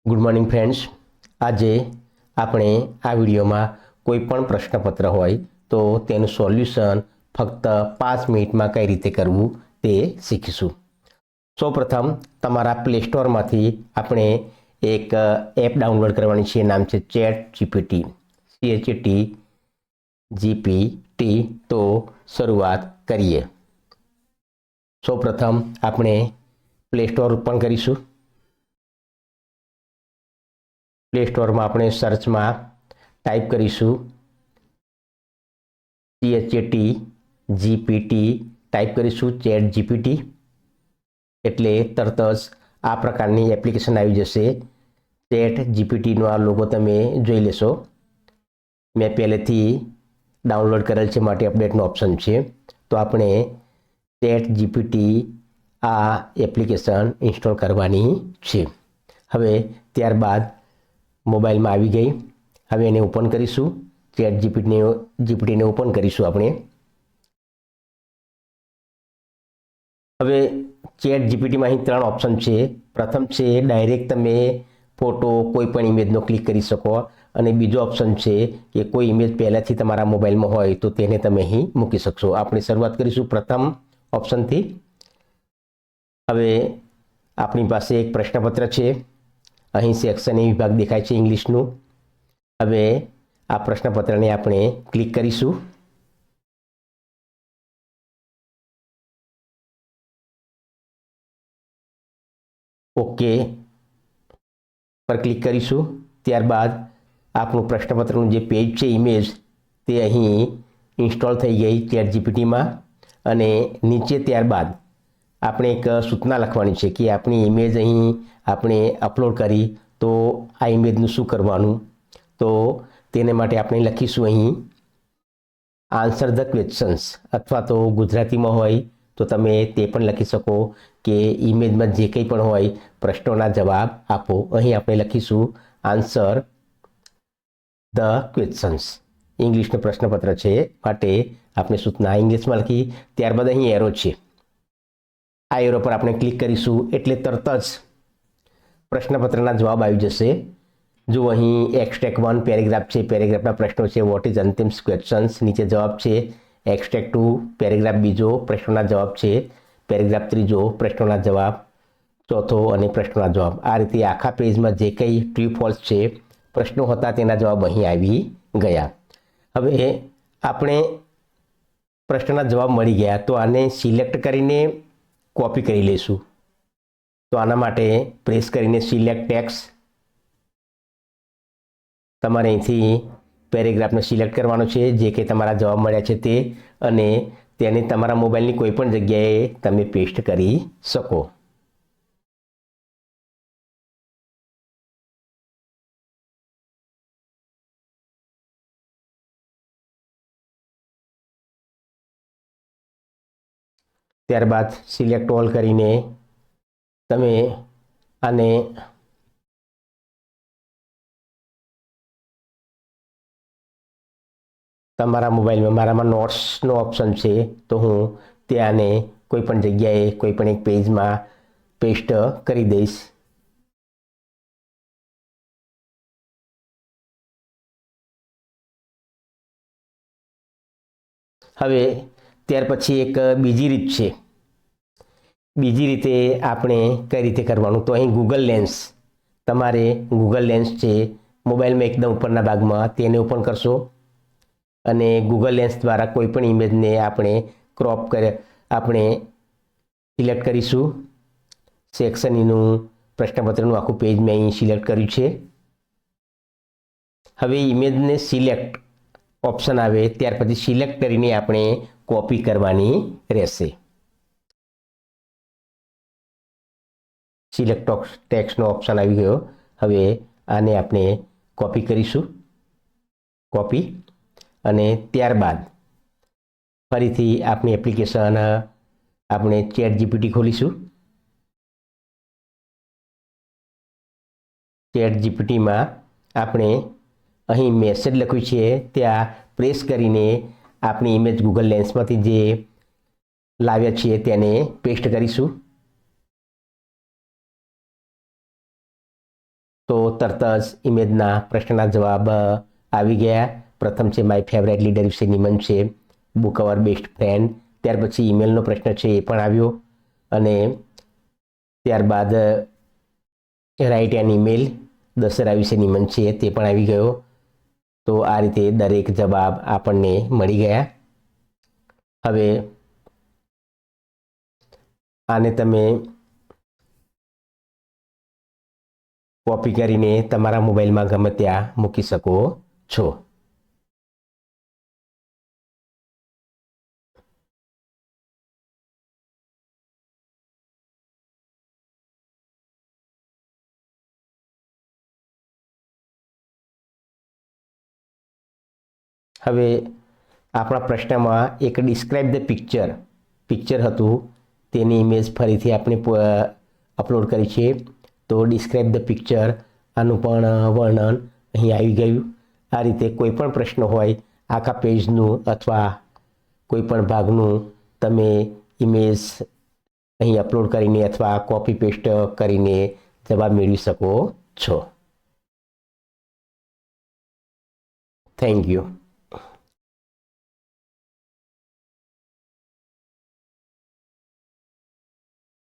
Good morning friends. આજે આપણે આ વિડીયોમાં કોઈ પણ પ્રશ્નપત્ર હોય તો તેનું સોલ્યુશન ફક્ત 5 મિનિટમાં કઈ રીતે કરવું તે શીખીશું. સૌપ્રથમ તમારા પ્લે સ્ટોરમાંથી આપણે એક એપ ડાઉનલોડ કરવાની છે. નામ છે ChatGPT. ChatGPT. તો શરૂઆત કરીએ. સૌપ્રથમ આપણે પ્લે સ્ટોર ઓપન કરીશું. પ્લે સ્ટોરમાં આપણે સર્ચમાં ટાઈપ કરીશું ChatGPT. ટાઈપ કરીશું ChatGPT એટલે તરત જ આ પ્રકારની એપ્લિકેશન આવી જશે. ChatGPTનો આ લોગો તમે જોઈ લેશો. મેં પહેલેથી ડાઉનલોડ કરેલ છે માટે અપડેટનો ઓપ્શન છે. તો આપણે ChatGPT આ એપ્લિકેશન ઇન્સ્ટોલ કરવાની છે. હવે ત્યારબાદ મોબાઈલમાં આવી ગઈ. હવે એને ઓપન કરીશું. ChatGPTને ઓપન કરીશું આપણે. હવે ChatGPTમાં અહીં 3 ઓપ્શન છે. પ્રથમ છે ડાયરેક્ટ તમે ફોટો કોઈ પણ ઇમેજનો ક્લિક કરી શકો, અને બીજો ઓપ્શન છે કે કોઈ ઇમેજ પહેલાંથી તમારા મોબાઈલમાં હોય તો તેને તમે અહીં મૂકી શકશો. આપણે શરૂઆત કરીશું પ્રથમ ઓપ્શનથી. હવે આપણી પાસે એક પ્રશ્નપત્ર છે. અહીં સેક્શન એ વિભાગ દેખાય છે ઇંગ્લિશનું. હવે આ પ્રશ્નપત્રને આપણે ક્લિક કરીશું. ઓકે પર ક્લિક કરીશું. ત્યારબાદ આપણું પ્રશ્નપત્રનું જે પેજ છે ઇમેજ તે અહીં ઇન્સ્ટોલ થઈ ગઈ ChatGPTમાં. અને નીચે ત્યારબાદ આપણે એક સૂચના લખવાની છે કે આપણી ઇમેજ અહીં આપણે અપલોડ કરી તો આ ઇમેજનું શું કરવાનું. તો તેને માટે આપણે લખીશું અહીં આન્સર ધ ક્વેશ્ચન્સ, અથવા તો ગુજરાતીમાં હોય તો તમે તે પણ લખી શકો કે ઇમેજમાં જે કંઈ પણ હોય પ્રશ્નોના જવાબ આપો. અહીં આપણે લખીશું આન્સર ધ ક્વેશ્ચન્સ. ઇંગ્લિશનું પ્રશ્નપત્ર છે માટે આપણે સૂચના ઇંગ્લિશમાં લખી. ત્યારબાદ અહીં એરો છે. આ એરો પર આપણે ક્લિક કરીશું એટલે તરત જ પ્રશ્નપત્રના જવાબ આવી જશે. જો અહીં એક્સટ્રેક્ટ 1 પેરેગ્રાફ છે, પેરેગ્રાફના પ્રશ્નો છે. વોટ ઇઝ અંતિમ ક્વેશ્ચન્સ, નીચે જવાબ છે. એક્સટ્રેક્ટ 2 પેરેગ્રાફ બીજો, પ્રશ્નોના જવાબ છે. પેરેગ્રાફ ત્રીજો, પ્રશ્નોના જવાબ ચોથો અને પ્રશ્નોના જવાબ. આ રીતે આખા પેજમાં જે કંઈ ટ્રુ ફોલ્સ છે પ્રશ્નો હતા તેના જવાબ અહીં આવી ગયા. હવે આપણે પ્રશ્નના જવાબ મળી ગયા તો આને સિલેક્ટ કરીને કોપી કરી લઈશું. તો આના માટે પ્રેસ કરીને સિલેક્ટ ટેક્સ્ટ, તમારે અહીંથી પેરેગ્રાફને સિલેક્ટ કરવાનો છે જે કે તમારા જવાબ મળ્યા છે તે, અને તેને તમારા મોબાઈલની કોઈ પણ જગ્યાએ તમે પેસ્ટ કરી શકો. ત્યારબાદ સિલેક્ટ ઓલ કરીને તમે આને તમારા મોબાઈલમાં, મારામાં નોટ્સનો ઓપ્શન છે તો હું ત્યાંને કોઈ પણ જગ્યાએ કોઈ પણ એક પેજમાં પેસ્ટ કરી દઈશ. હવે ત્યાર પછી એક બીજી રીત છે. બીજી રીતે આપણે કઈ રીતે કરવાનું, તો અહીં ગૂગલ લેન્સ, તમારે ગૂગલ લેન્સ છે મોબાઈલમાં એકદમ ઉપરના ભાગમાં, તેને ઓપન કરશો અને ગૂગલ લેન્સ દ્વારા કોઈ પણ ઇમેજને આપણે ક્રોપ કરે આપણે સિલેક્ટ કરીશું. સેક્શનનું પ્રશ્નપત્રનું આખું પેજ મેં અહીં સિલેક્ટ કર્યું છે. હવે ઇમેજને સિલેક્ટ ઓપ્શન આવે ત્યાર પછી સિલેક્ટ કરીને આપણે કોપી કરવાની રહેશે. સિલેક્ટ ટેક્સ્ટનો ઓપ્શન આવી ગયો. હવે આને આપણે કોપી કરીશું. કોપી, અને ત્યારબાદ ફરીથી આપણી એપ્લિકેશન આપણે ChatGPT ખોલીશું. ChatGPTમાં આપણે અહીં મેસેજ લખ્યું છે ત્યાં પ્રેસ કરીને આપણી ઇમેજ ગૂગલ લેન્સમાંથી જે લાવ્યા છીએ તેને પેસ્ટ કરીશું. તો તરત જ ઇમેજના પ્રશ્નના જવાબ આવી ગયા. પ્રથમ છે માય ફેવરેટ લીડર વિશે નિબંધ છે, બુક અવર બેસ્ટ ફ્રેન્ડ. ત્યાર પછી ઈમેલનો પ્રશ્ન છે એ પણ આવ્યો, અને ત્યારબાદ રાઇટ એન ઈમેલ દશેરા વિશે નિબંધ છે તે પણ આવી ગયો. તો આ રીતે દરેક જવાબ આપણને મળી ગયા. હવે આને તમે કોપી કરીને તમારા મોબાઈલમાં ગમે ત્યાં મૂકી શકો છો. હવે આપણા પ્રશ્નમાં એક ડિસ્ક્રાઇબ ધ પિક્ચર હતું, તેની ઇમેજ ફરીથી આપણે અપલોડ કરી છે. તો ડિસ્ક્રાઇબ ધ પિક્ચર, આનું પણ વર્ણન અહીં આવી ગયું. આ રીતે કોઈ પણ પ્રશ્ન હોય આખા પેજનું અથવા કોઈ પણ ભાગનું તમે ઇમેજ અહીં અપલોડ કરીને અથવા કોપી પેસ્ટ કરીને જવાબ મેળવી શકો છો. Thank you.